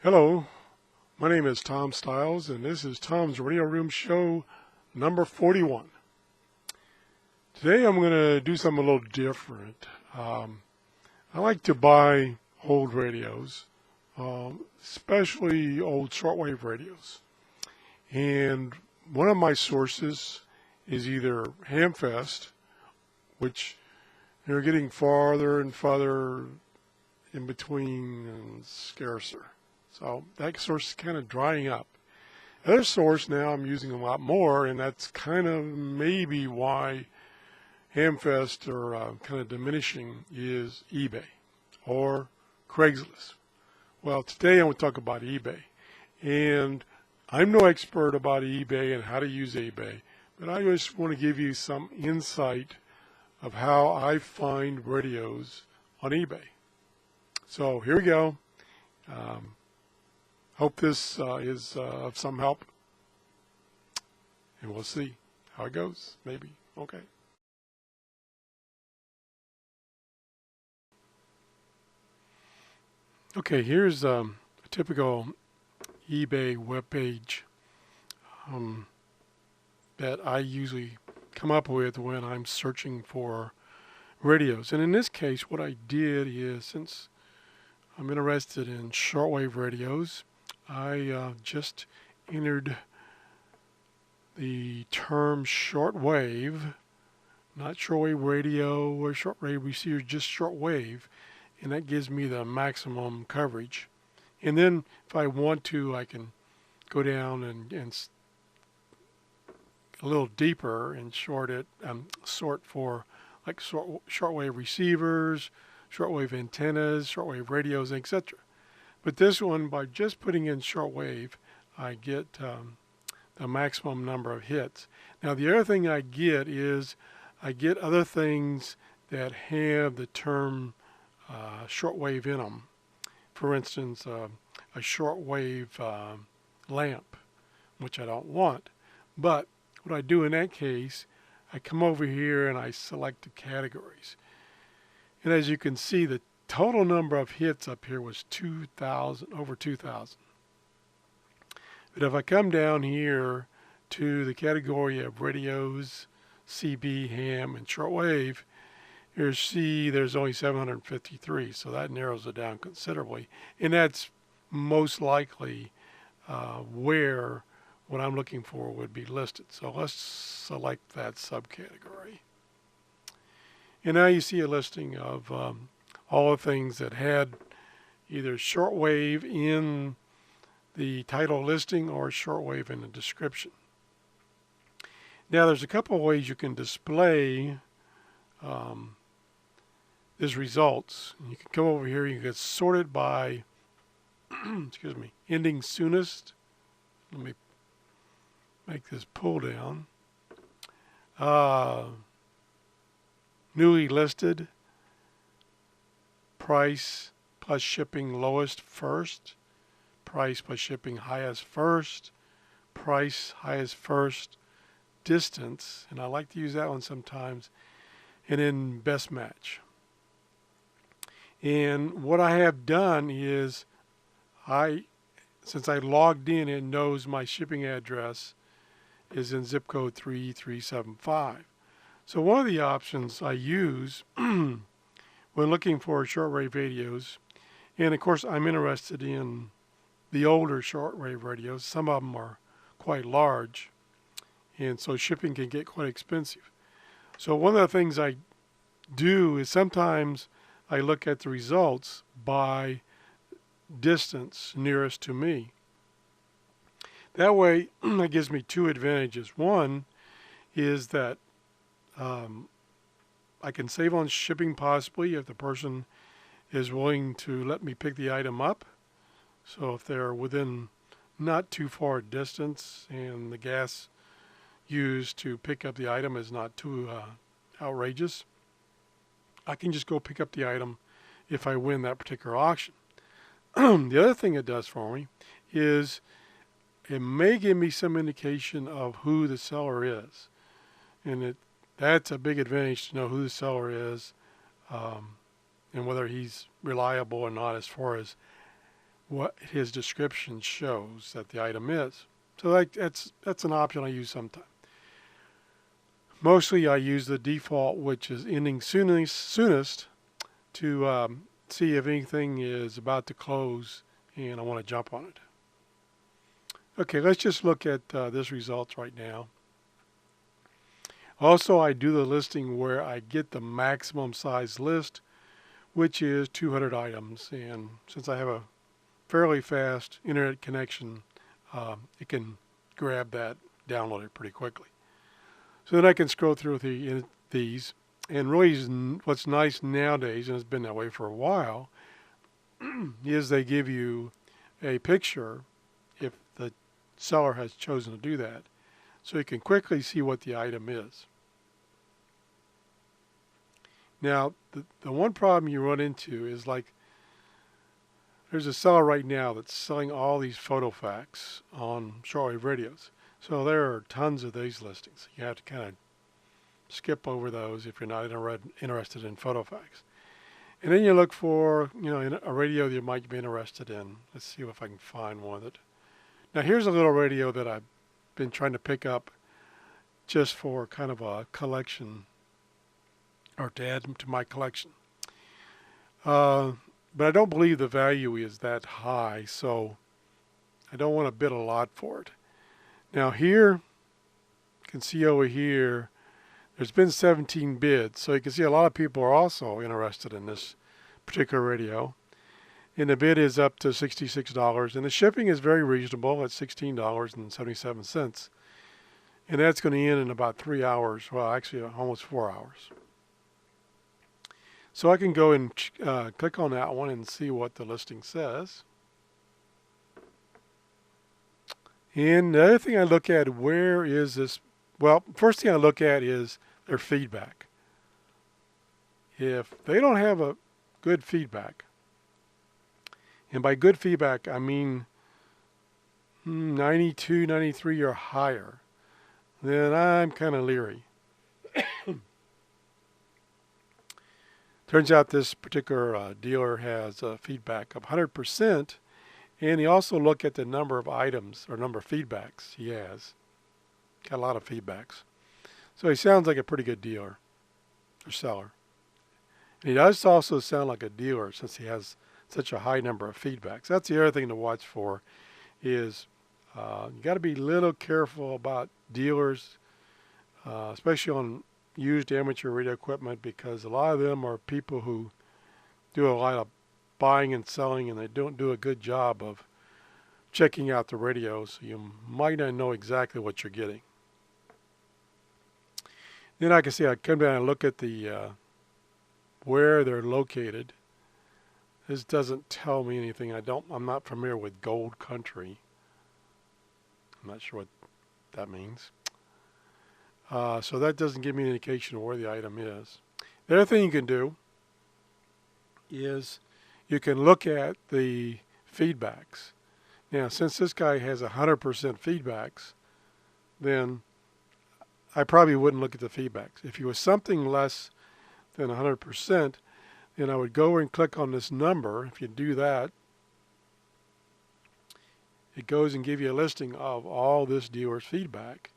Hello, my name is Tom Stiles, and this is Tom's Radio Room Show number 41. Today I'm going to do something a little different. I like to buy old radios, especially old shortwave radios. And one of my sources is either Hamfest, which they're getting farther and farther in between and scarcer. So that source is kind of drying up. Other source now I'm using a lot more, and that's kind of maybe why Hamfest are kind of diminishing, is eBay or Craigslist. Well, today I want to talk about eBay. And I'm no expert about eBay and how to use eBay, but I just want to give you some insight of how I find radios on eBay. So here we go. Hope this is of some help, and we'll see how it goes, maybe. Okay. Okay, here's a typical eBay webpage that I usually come up with when I'm searching for radios. And in this case, what I did is, since I'm interested in shortwave radios, I just entered the term shortwave, not shortwave radio or shortwave receiver, just shortwave, and that gives me the maximum coverage. And then if I want to, I can go down and a little deeper and sort for like shortwave receivers, shortwave antennas, shortwave radios, etc. But this one, by just putting in shortwave, I get the maximum number of hits. Now the other thing I get is I get other things that have the term shortwave in them. For instance, a shortwave lamp, which I don't want. But what I do in that case, I come over here and I select the categories. And as you can see, the total number of hits up here was 2,000, over 2,000. But if I come down here to the category of radios, CB, ham, and shortwave, there's only 753, so that narrows it down considerably. And that's most likely where what I'm looking for would be listed. So let's select that subcategory. And now you see a listing of all the things that had either shortwave in the title listing or shortwave in the description. Now there's a couple of ways you can display these results. You can come over here, you can sort it by excuse me, ending soonest. Let me make this pull down. Newly listed, price plus shipping lowest first, price plus shipping highest first, price highest first, distance, and I like to use that one sometimes, and then best match. And what I have done is, since I logged in, it knows my shipping address is in zip code 3375. So one of the options I use when looking for shortwave radios, and of course I'm interested in the older shortwave radios. Some of them are quite large, and so shipping can get quite expensive. So one of the things I do is sometimes I look at the results by distance nearest to me. That way, that gives me two advantages. One is that I can save on shipping possibly if the person is willing to let me pick the item up. So if they're within not too far distance and the gas used to pick up the item is not too outrageous, I can just go pick up the item if I win that particular auction. The other thing it does for me is it may give me some indication of who the seller is. And that's a big advantage to know who the seller is and whether he's reliable or not as far as what his description shows that the item is. So that's an option I use sometimes. Mostly I use the default, which is ending soonest to see if anything is about to close and I want to jump on it. Okay, let's just look at this results right now. Also, I do the listing where I get the maximum size list, which is 200 items. And since I have a fairly fast internet connection, it can grab that, download it pretty quickly. So then I can scroll through these. And really what's nice nowadays, and it's been that way for a while, is they give you a picture if the seller has chosen to do that. So you can quickly see what the item is. Now, the one problem you run into is like, there's a seller right now that's selling all these photo facts on shortwave radios. So there are tons of these listings. You have to kind of skip over those if you're not interested in photo facts. And then you look for, a radio that you might be interested in. Let's see if I can find one that. Now here's a little radio that I've been trying to pick up just for kind of a collection, or to add to my collection. But I don't believe the value is that high, so I don't want to bid a lot for it. Now here, you can see over here, there's been 17 bids, so you can see a lot of people are also interested in this particular radio. And the bid is up to $66, and the shipping is very reasonable at $16.77. And that's going to end in about 3 hours, well actually almost 4 hours. So I can go and click on that one and see what the listing says. And the other thing I look at, where is this? Well, first thing I look at is their feedback. If they don't have a good feedback, and by good feedback I mean 92, 93 or higher, then I'm kind of leery. Turns out this particular dealer has feedback of 100%, and he also look at the number of items or number of feedbacks he has. Got a lot of feedbacks. So he sounds like a pretty good dealer or seller. And he does also sound like a dealer since he has such a high number of feedbacks. That's the other thing to watch for is you got to be a little careful about dealers, especially on used amateur radio equipment, because a lot of them are people who do a lot of buying and selling, and they don't do a good job of checking out the radios, so you might not know exactly what you're getting. Then I can see I come down and look at the where they're located. This doesn't tell me anything. I'm not familiar with Gold Country. I'm not sure what that means. So that doesn't give me an indication of where the item is. The other thing you can do is you can look at the feedbacks. Now, since this guy has 100% feedbacks, then I probably wouldn't look at the feedbacks. If he was something less than 100%, then I would go and click on this number. If you do that, it goes and gives you a listing of all this dealer's feedback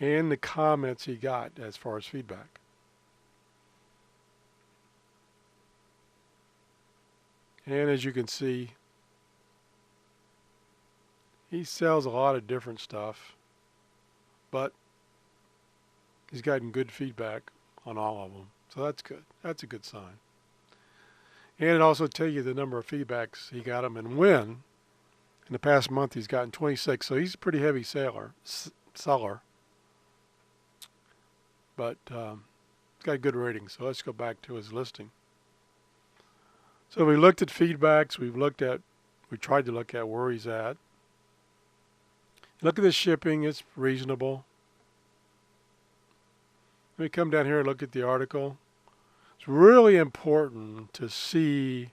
and the comments he got as far as feedback. And as you can see, he sells a lot of different stuff, but he's gotten good feedback on all of them. So that's good. That's a good sign. And it also tells you the number of feedbacks he got them and when. In the past month, he's gotten 26. So he's a pretty heavy seller. But he's got a good rating. So let's go back to his listing. So we looked at feedbacks. We tried to look at where he's at. Look at the shipping. It's reasonable. Let me come down here and look at the article. It's really important to see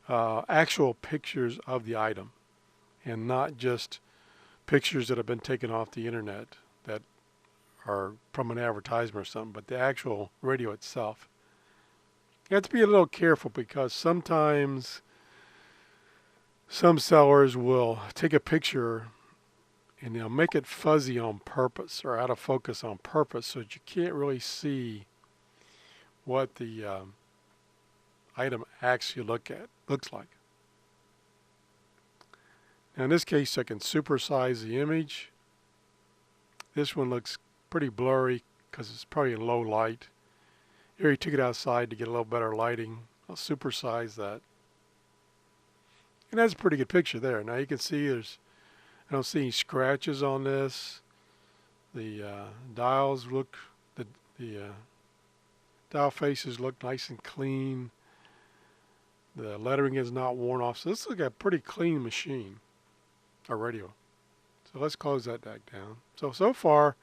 actual pictures of the item and not just pictures that have been taken off the internet that are from an advertisement or something, but the actual radio itself. You have to be a little careful because sometimes some sellers will take a picture and they'll make it fuzzy on purpose or out of focus on purpose so that you can't really see what the item actually looks like. Now in this case I can supersize the image. This one looks pretty blurry because it's probably in low light. Here he took it outside to get a little better lighting. I'll supersize that. And that's a pretty good picture there. Now you can see I don't see any scratches on this. The dials look, the dial faces look nice and clean. The lettering is not worn off. So this looks like a pretty clean machine, or radio. So let's close that back down. So far,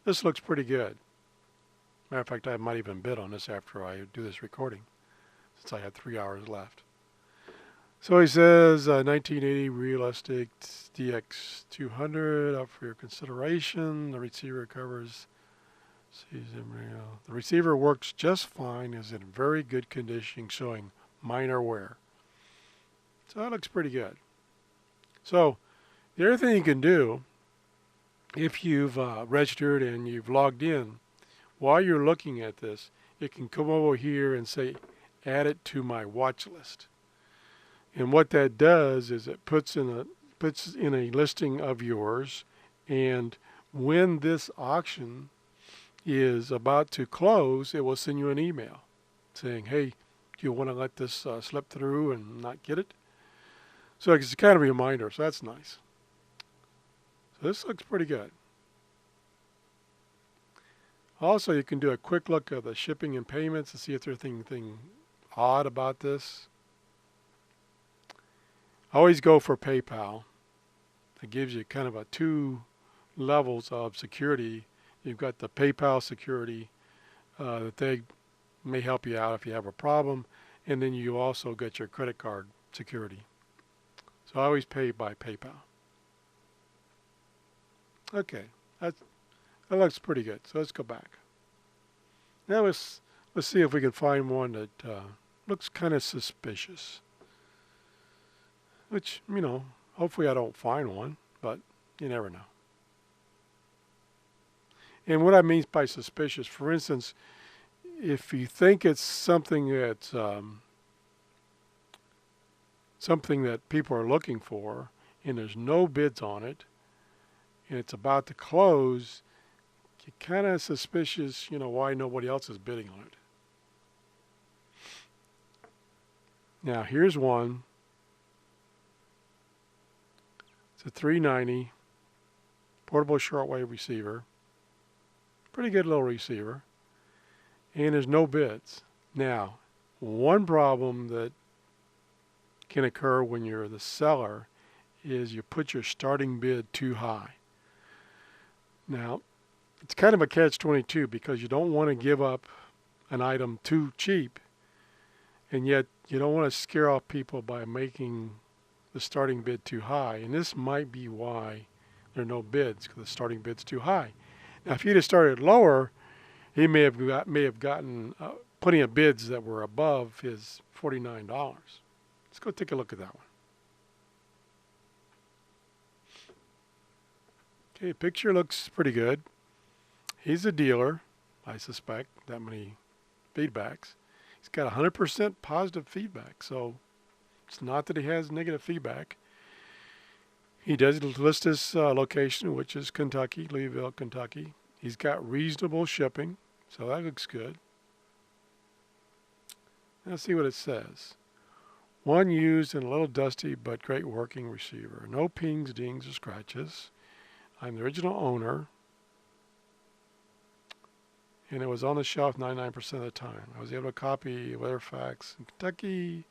this looks pretty good. Matter of fact, I might even bid on this after I do this recording, since I have 3 hours left. So he says 1980 realistic DX200 up for your consideration. The receiver covers. The receiver works just fine, is in very good condition, showing minor wear. So that looks pretty good. So the other thing you can do, if you've registered and you've logged in, while you're looking at this, you can come over here and say, add it to my watch list. And what that does is it puts in a listing of yours, and when this auction is about to close, it will send you an email saying, hey, do you want to let this slip through and not get it? So it's kind of a reminder, so that's nice. So this looks pretty good. Also, you can do a quick look at the shipping and payments to see if there's anything odd about this. Always go for PayPal. It gives you kind of a 2 levels of security. You've got the PayPal security that they may help you out if you have a problem, and then you also get your credit card security. So I always pay by PayPal. Okay, that looks pretty good. So let's go back. Now let's see if we can find one that looks kind of suspicious. Which, you know, hopefully I don't find one, but you never know. And what I mean by suspicious, for instance, if you think it's something that's something that people are looking for and there's no bids on it and it's about to close, you're kind of suspicious, you know, why nobody else is bidding on it. Now here's one. It's a 390 portable shortwave receiver. Pretty good little receiver. And there's no bids. Now, one problem that can occur when you're the seller is you put your starting bid too high. Now, it's kind of a catch-22 because you don't want to give up an item too cheap, and yet you don't want to scare off people by making the starting bid too high. And this might be why there are no bids, because the starting bid's too high. Now, if he'd have started lower, he may have gotten plenty of bids that were above his $49. Let's go take a look at that one. Okay, picture looks pretty good. He's a dealer, I suspect, that many feedbacks. He's got 100% positive feedback, so it's not that he has negative feedback. He does list his location, which is Kentucky, Louisville, Kentucky. He's got reasonable shipping, so that looks good. Let's see what it says. One used and a little dusty, but great working receiver. No pings, dings, or scratches. I'm the original owner, and it was on the shelf 99% of the time. I was able to copy weather facts in Kentucky.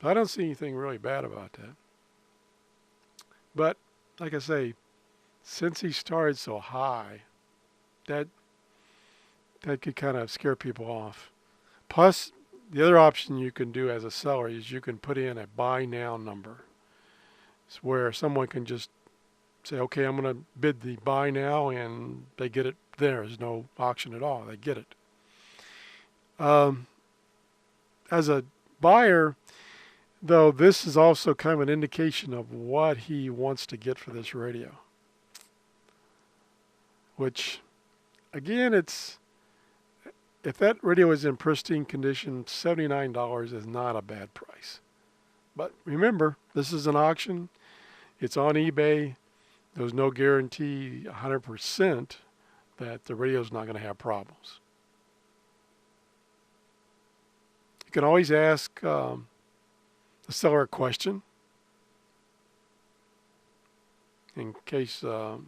I don't see anything really bad about that. But, like I say, since he started so high, that could kind of scare people off. Plus, the other option you can do as a seller is you can put in a buy now number. It's where someone can just say, okay, I'm going to bid the buy now, and they get it there. There's no auction at all. They get it. As a buyer, though, this is also kind of an indication of what he wants to get for this radio. Which, again, if that radio is in pristine condition, $79 is not a bad price. But remember, this is an auction. It's on eBay. There's no guarantee 100% that the radio is not going to have problems. You can always ask the seller a question in case there's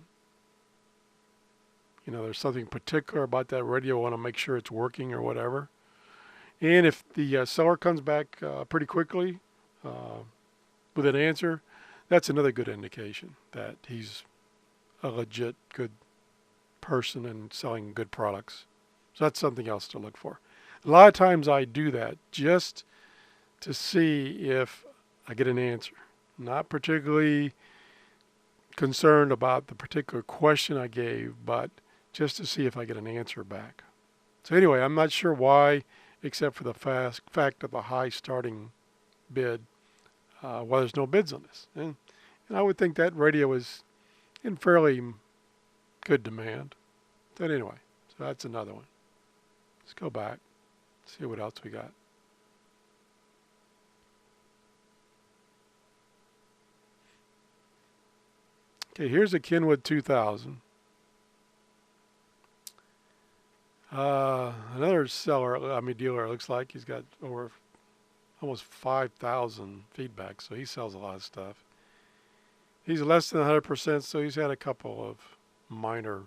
something particular about that radio. I want to make sure it's working or whatever. And if the seller comes back pretty quickly with an answer, that's another good indication that he's a legit good person and selling good products. So that's something else to look for. A lot of times I do that just to see if I get an answer. Not particularly concerned about the particular question I gave, but just to see if I get an answer back. So anyway, I'm not sure why, except for the fact of the high starting bid, why there's no bids on this. And I would think that radio is in fairly good demand. But anyway, so that's another one. Let's go back, see what else we got. Okay, here's a Kenwood 2000. Another dealer, looks like he's got over almost 5,000 feedback, so he sells a lot of stuff. He's less than 100%, so he's had a couple of minor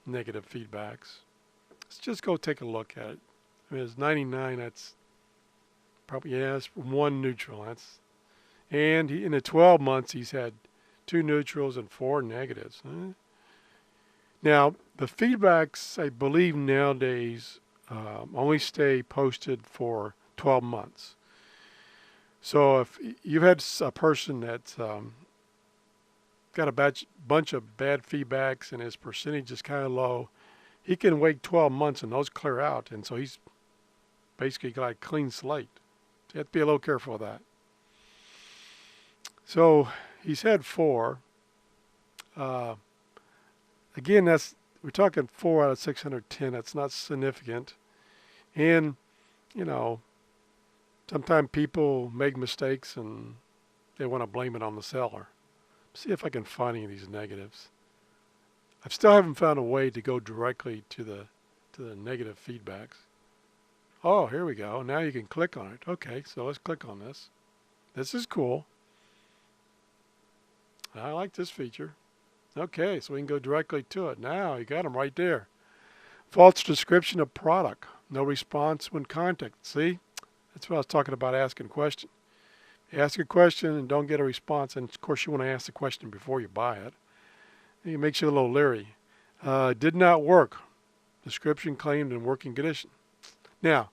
negative feedbacks. Let's just go take a look at it. I mean, it's 99, that's probably, it's one neutral. And in the 12 months, he's had 2 neutrals and 4 negatives. Now, the feedbacks, I believe nowadays, only stay posted for 12 months. So if you've had a person that's got a bunch of bad feedbacks and his percentage is kind of low, he can wait 12 months and those clear out. And so he's basically got a clean slate. So you have to be a little careful of that. So he's had 4. Again, we're talking 4 out of 610. That's not significant. And, sometimes people make mistakes and they want to blame it on the seller. See if I can find any of these negatives. I still haven't found a way to go directly to the negative feedbacks. Oh, here we go. Now you can click on it. Okay, so let's click on this. This is cool. I like this feature. Okay, so we can go directly to it. Now you got them right there. False description of product. No response when contacted. See? That's what I was talking about, asking a question. You ask a question and don't get a response, and of course you want to ask the question before you buy it. It makes you a little leery. Did not work. Description claimed in working condition. Now,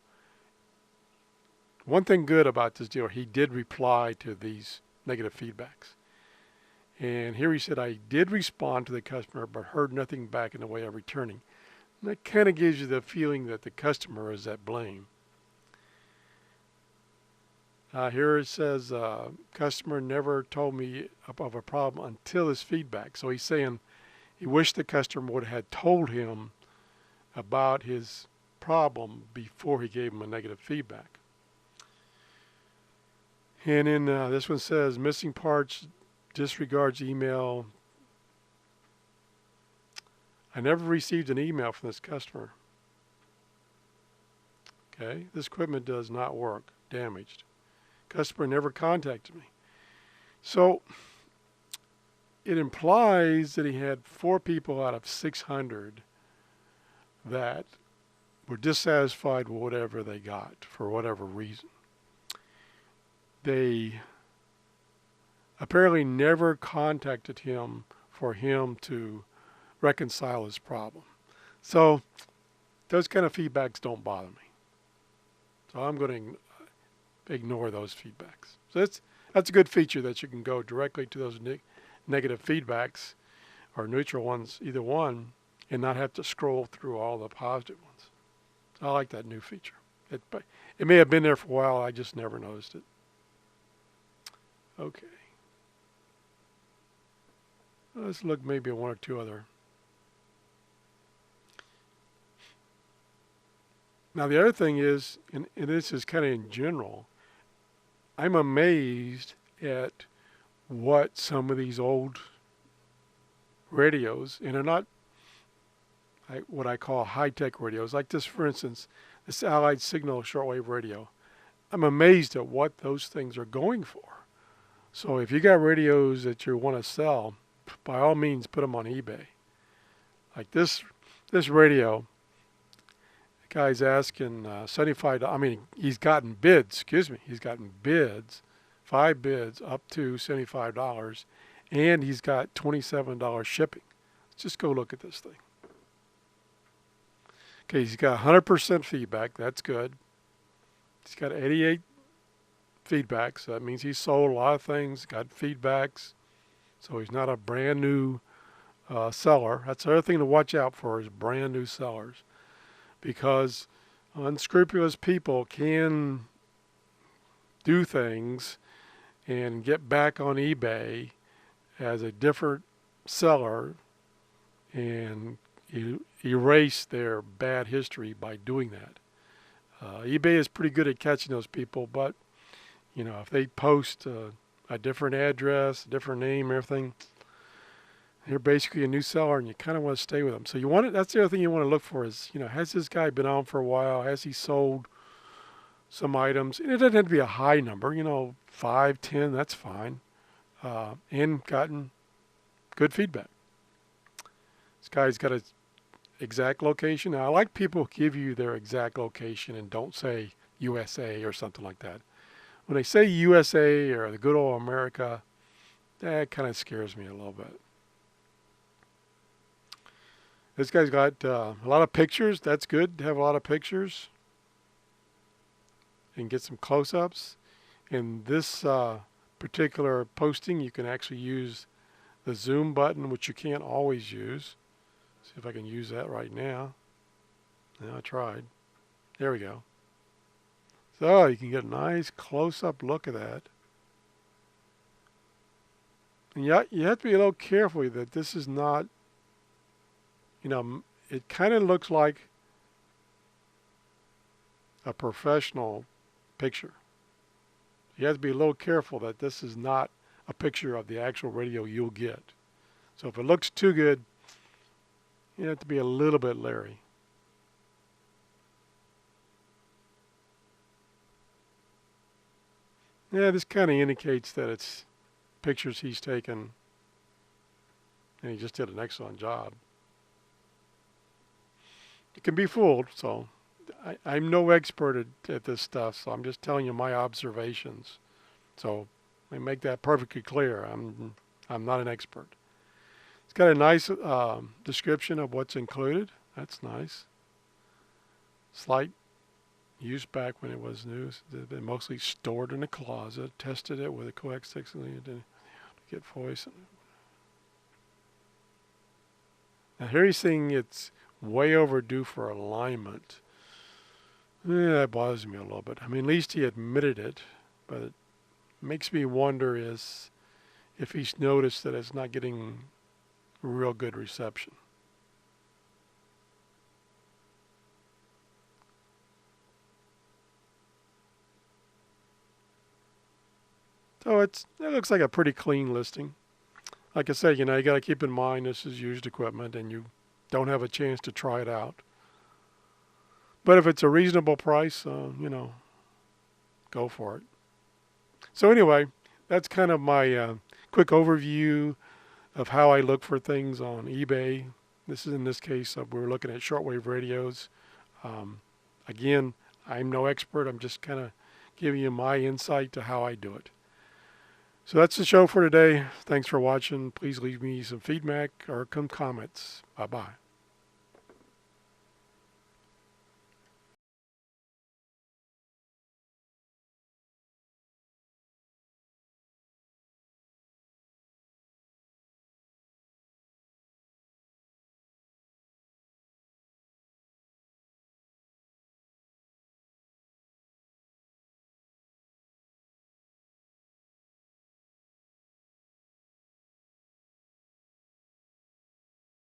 one thing good about this dealer, he did reply to these negative feedbacks. And here he said, I did respond to the customer, but heard nothing back in the way of returning. And that kind of gives you the feeling that the customer is at blame. Here it says, customer never told me of a problem until this feedback. So he's saying he wished the customer would have told him about his problem before he gave him a negative feedback. And then this one says, missing parts, disregards email. I never received an email from this customer. Okay, this equipment does not work, damaged. Customer never contacted me. So it implies that he had 4 people out of 600 that were dissatisfied with whatever they got for whatever reason. They apparently never contacted him for him to reconcile his problem. So those kind of feedbacks don't bother me. So I'm going to ignore those feedbacks. So that's a good feature, that you can go directly to those negative feedbacks or neutral ones, either one, and not have to scroll through all the positive ones. I like that new feature. It may have been there for a while, I just never noticed it. Okay. Let's look maybe at one or two other. Now the other thing is, and this is kind of in general, I'm amazed at what some of these old radios, and they're not what I call high-tech radios, like this, for instance, this Allied Signal shortwave radio. I'm amazed at what those things are going for. So if you got radios that you want to sell, by all means put them on eBay. Like this radio, the guy's asking $75. I mean, he's gotten bids. He's gotten bids, 5 bids up to $75, and he's got $27 shipping. Let's just go look at this thing. Okay, he's got 100% feedback. That's good. He's got 88 feedback, so that means he's sold a lot of things, got feedbacks. So he's not a brand new seller. That's the other thing to watch out for, is brand new sellers, because unscrupulous people can do things and get back on eBay as a different seller and erase their bad history by doing that. eBay is pretty good at catching those people, but you know, if they post a different address, a different name, everything, they're basically a new seller, and you kind of want to stay with them. So you want it. That's the other thing you want to look for is, you know, has this guy been on for a while? Has he sold some items? And it doesn't have to be a high number, you know, 5, 10, that's fine, and gotten good feedback. This guy's got a exact location. Now, I like people who give you their exact location and don't say USA or something like that. When they say USA or the good old America, that kind of scares me a little bit. This guy's got a lot of pictures. That's good to have a lot of pictures and get some close-ups. In this particular posting, you can actually use the zoom button, which you can't always use. See if I can use that right now. Yeah, I tried. There we go. So you can get a nice close-up look at that. And you have to be a little careful that this is not, you know, it kind of looks like a professional picture. You have to be a little careful that this is not a picture of the actual radio you'll get. So if it looks too good, you have to be a little bit leery. Yeah, this kind of indicates that it's pictures he's taken, and he just did an excellent job. You can be fooled, so I'm no expert at this stuff, so I'm just telling you my observations. So let me make that perfectly clear. I'm not an expert. It's got a nice description of what's included. That's nice. Slight use back when it was new. They've been mostly stored in a closet. Tested it with a coax to get voice. Now here he's saying it's way overdue for alignment. Yeah, that bothers me a little bit. I mean, at least he admitted it, but it makes me wonder if he's noticed that it's not getting real good reception. So it looks like a pretty clean listing. Like I said, you know, you got to keep in mind this is used equipment and you don't have a chance to try it out. But if it's a reasonable price, you know, go for it. So anyway, that's kind of my quick overview of how I look for things on eBay. This is in this case, we're looking at shortwave radios. Again, I'm no expert. I'm just kind of giving you my insight to how I do it. So that's the show for today. Thanks for watching. Please leave me some feedback or some comments. Bye-bye.